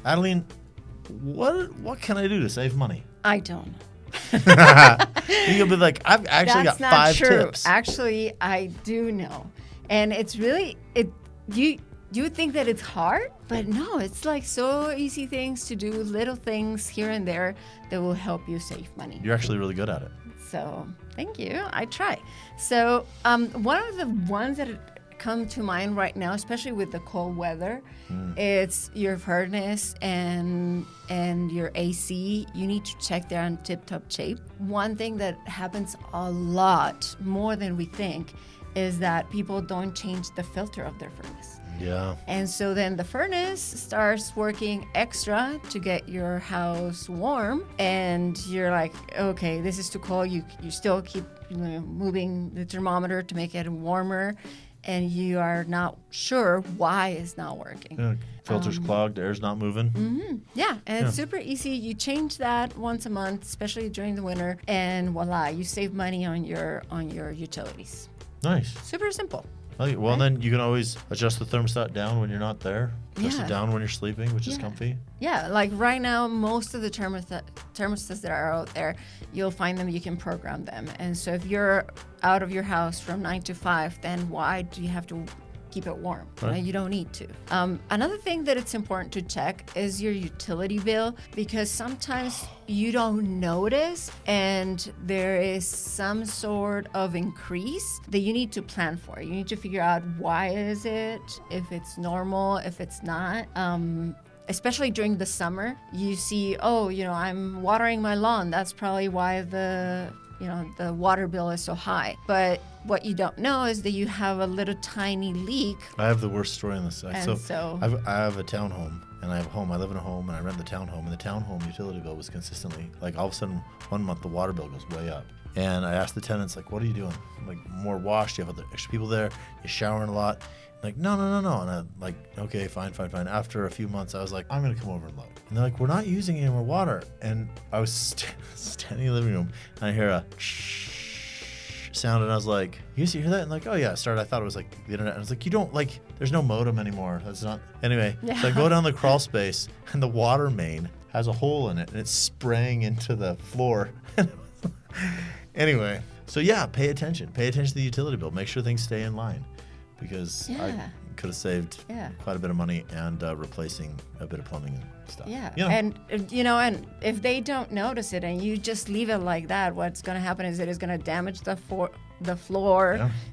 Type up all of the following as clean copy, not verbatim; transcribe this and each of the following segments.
Adeline, what can I do to save money? I don't know. You'll be like, I've actually That's got not 5 true. tips. Actually, I do know. And it's really, you would think that it's hard, but no, it's like so easy things to do, little things here and there that will help you save money. You're actually really good at it. So thank you. I try. So one of the ones that come to mind right now, especially with the cold weather, it's your furnace and your AC. You need to check they're in tip-top shape. One thing that happens a lot, more than we think, is that people don't change the filter of their furnace. Yeah. And so then the furnace starts working extra to get your house warm, and you're like, okay, this is too cold. You still keep moving the thermometer to make it warmer, and you are not sure why it's not working. Yeah, filter's clogged, air's not moving. Yeah, and it's super easy. You change that once a month, especially during the winter, and voila, you save money on your utilities. Nice. Super simple. Well, Right? then you can always adjust the thermostat down when you're not there. Adjust Yeah. it down when you're sleeping, which is comfy. Yeah, like right now, most of the thermostats that are out there, you'll find them, you can program them. And so if you're out of your house from 9 to 5, then why do you have to keep it warm? Right. You don't need to. Another thing that it's important to check is your utility bill, because sometimes you don't notice and there is some sort of increase that you need to plan for. You need to figure out why is it, if it's normal, if it's not. Especially during the summer, you see, I'm watering my lawn. That's probably why the water bill is so high. But what you don't know is that you have a little tiny leak. I have the worst story on this. So I have a townhome, and I have a home. I live in a home, and I rent the townhome. And the townhome utility bill was consistently, like, all of a sudden, one month the water bill goes way up. And I asked the tenants, like, what are you doing? I'm like, more wash? Do you have other extra people there? You're showering a lot? Like, no. And I'm like, okay, fine. After a few months, I was like, I'm going to come over and look. And they're like, we're not using any more water. And I was standing in the living room, and I hear a sound, and I was like, you guys hear that? And like, oh yeah, it started. I thought it was like the internet. And I was like, you don't, like, there's no modem anymore. That's not. Anyway, So I go down the crawl space, and the water main has a hole in it, and it's spraying into the floor. Anyway, so yeah, pay attention. Pay attention to the utility bill. Make sure things stay in line, because I could have saved quite a bit of money and replacing a bit of plumbing and stuff. Yeah, and if they don't notice it and you just leave it like that, what's going to happen is it is going to damage the floor.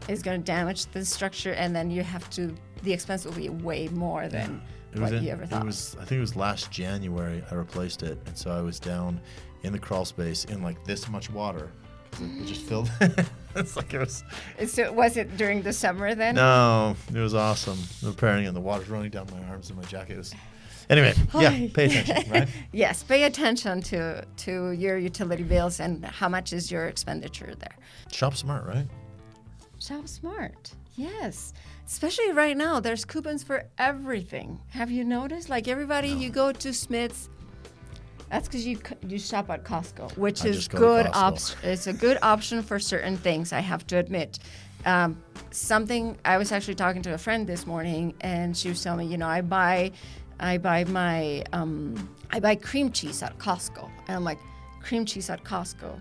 It's going to damage the structure, and then the expense will be way more than what you ever thought. I think it was last January I replaced it, and so I was down in the crawl space in like this much water. It just filled. It's like it was. So was it during the summer then? No, it was awesome. Repairing it, and the water's running down my arms and my jacket. It was. Anyway, pay attention, right? Yes, pay attention to your utility bills and how much is your expenditure there. Shop smart, right? Shop smart. Yes. Especially right now, there's coupons for everything. Have you noticed? Like everybody, you go to Smith's. That's because you shop at Costco, which is good option. It's a good option for certain things, I have to admit. Something I was actually talking to a friend this morning, and she was telling me, I buy cream cheese at Costco, and I'm like, cream cheese at Costco,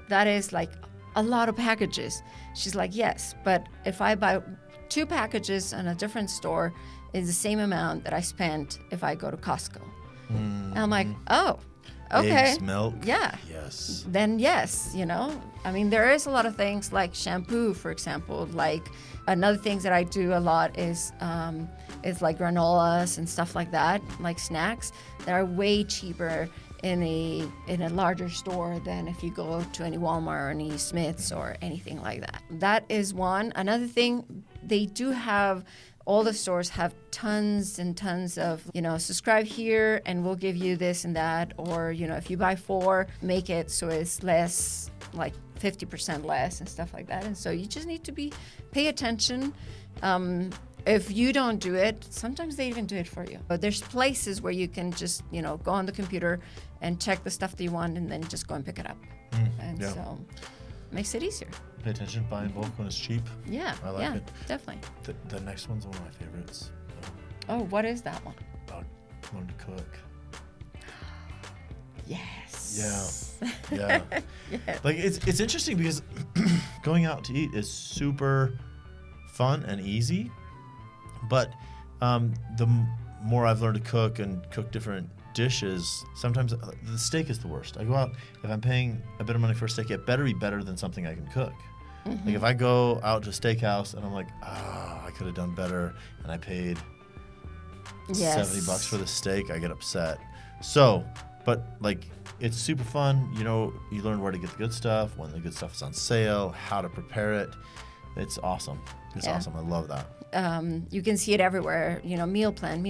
that is like a lot of packages. She's like, yes, but if I buy 2 packages in a different store, it's the same amount that I spent if I go to Costco. And I'm like, oh, okay. Eggs, milk. Yeah. Yes. Then yes, I mean, there is a lot of things like shampoo, for example. Like another thing that I do a lot is like granolas and stuff like that, like snacks that are way cheaper in a larger store than if you go to any Walmart or any Smith's or anything like that. That is one. Another thing, they do have. All the stores have tons and tons of, subscribe here and we'll give you this and that. Or, if you buy 4, make it so it's less, like 50% less and stuff like that. And so you just need to pay attention. If you don't do it, sometimes they even do it for you. But there's places where you can just, go on the computer and check the stuff that you want and then just go and pick it up. So it makes it easier. Pay attention, buy in bulk when it's cheap. Yeah, I like it. Definitely. The next one's one of my favorites. Oh, what is that one? About learn to cook. Yes. Yeah. Yeah. Like it's interesting because going out to eat is super fun and easy, but more I've learned to cook and cook different dishes, sometimes the steak is the worst. I go out, if I'm paying a bit of money for a steak, it better be better than something I can cook. Mm-hmm. Like if I go out to a steakhouse and I'm like, I could have done better, and I paid $70 for the steak, I get upset. So, but like it's super fun. You know, you learn where to get the good stuff, when the good stuff is on sale, how to prepare it. It's awesome. It's awesome. I love that. You can see it everywhere, you know, meal plan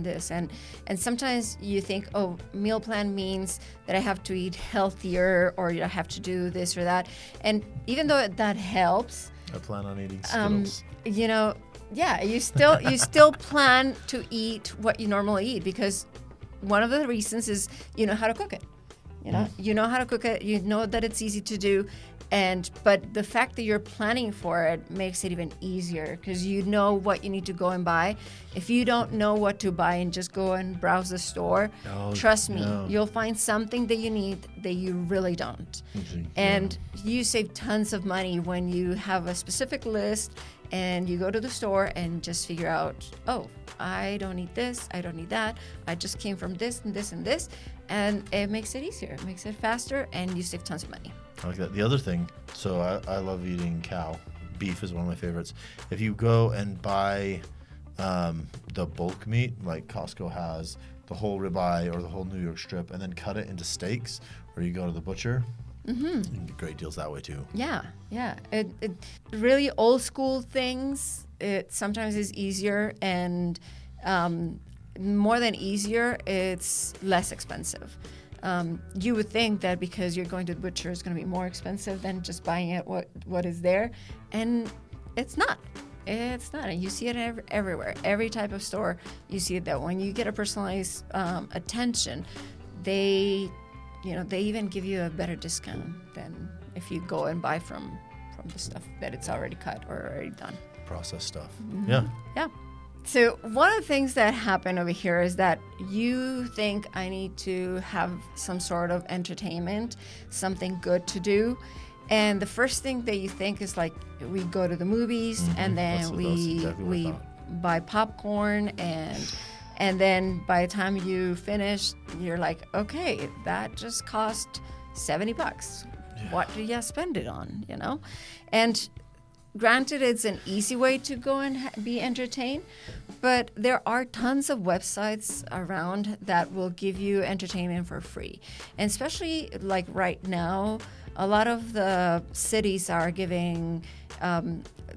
this. And sometimes you think, oh, meal plan means that I have to eat healthier or I have to do this or that. And even though that helps, I plan on eating Skittles. you know, yeah, you still plan to eat what you normally eat, because one of the reasons is you know how to cook it. You know how to cook it. You know that it's easy to do. But the fact that you're planning for it makes it even easier, because you know what you need to go and buy. If you don't know what to buy and just go and browse the store, trust me, you'll find something that you need that you really don't. And you save tons of money when you have a specific list and you go to the store and just figure out, oh, I don't need this, I don't need that, I just came from this and this and this. And it makes it easier, it makes it faster, and you save tons of money. I like that. The other thing, so I love eating cow. Beef is one of my favorites. If you go and buy the bulk meat, like Costco has the whole ribeye or the whole New York strip, and then cut it into steaks, or you go to the butcher, you can get great deals that way too. Yeah. It really old school things, it sometimes is easier, and more than easier, it's less expensive. You would think that because you're going to the butcher, it's going to be more expensive than just buying it what is there, and it's not. It's not. And you see it everywhere. Every type of store, you see it, that when you get a personalized attention, they even give you a better discount than if you go and buy from the stuff that it's already cut or already done. Processed stuff. Yeah. So one of the things that happen over here is that you think I need to have some sort of entertainment, something good to do. And the first thing that you think is like, we go to the movies, and then we buy popcorn, and then by the time you finish, you're like, okay, that just cost $70. Yeah. What did you spend it on, you know? And granted, it's an easy way to go and be entertained, but there are tons of websites around that will give you entertainment for free. And especially like right now, a lot of the cities are giving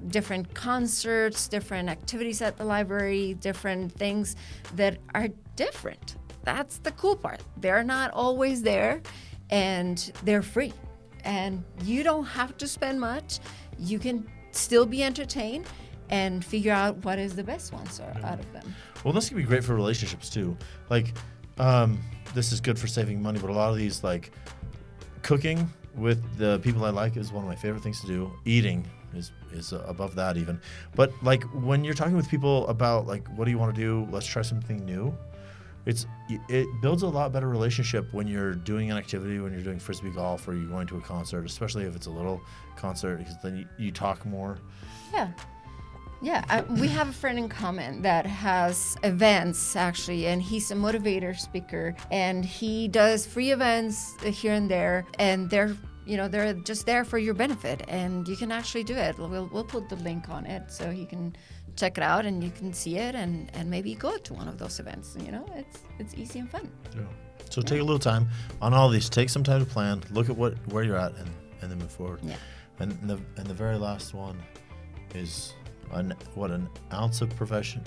different concerts, different activities at the library, different things that are different. That's the cool part. They're not always there, and they're free. And you don't have to spend much. You can still be entertained and figure out what is the best ones out of them. Well, this can be great for relationships too. Like, this is good for saving money, but a lot of these, like, cooking with the people I like is one of my favorite things to do. Eating is above that even. But like when you're talking with people about like, what do you want to do? Let's try something new. It builds a lot better relationship when you're doing an activity, when you're doing frisbee golf, or you're going to a concert, especially if it's a little concert, because then you talk more. Yeah. We have a friend in common that has events actually, and he's a motivator speaker, and he does free events here and there, and they're just there for your benefit, and you can actually do it. We'll put the link on it so you can check it out and you can see it, and maybe go to one of those events. It's easy and fun. Yeah. So take a little time on all these. Take some time to plan. Look at where you're at, and then move forward. Yeah. And the very last one is an ounce of prevention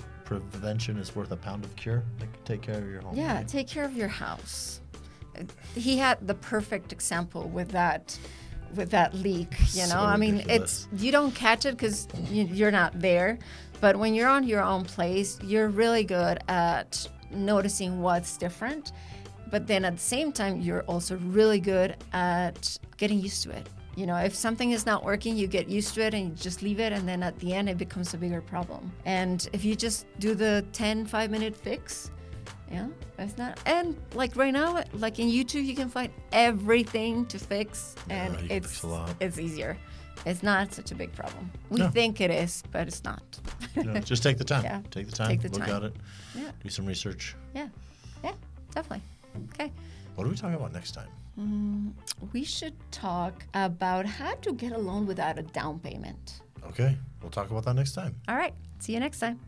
is worth a pound of cure. Like, take care of your home. Yeah, take care of your house. He had the perfect example with that leak. I mean, you don't catch it because you're not there, but when you're on your own place, you're really good at noticing what's different. But then at the same time, you're also really good at getting used to it. If something is not working, you get used to it and you just leave it, and then at the end, it becomes a bigger problem. And if you just do the 5-minute fix, Yeah, it's not. And like right now, like in YouTube, you can find everything to fix, and you can fix a lot. it's easier. It's not such a big problem. We No. think it is, but it's not. Yeah, just take the time. Yeah. Take the time. Take the Look time. at it. Yeah. Do some research. Yeah, definitely. Okay. What are we talking about next time? We should talk about how to get a loan without a down payment. Okay. We'll talk about that next time. All right. See you next time.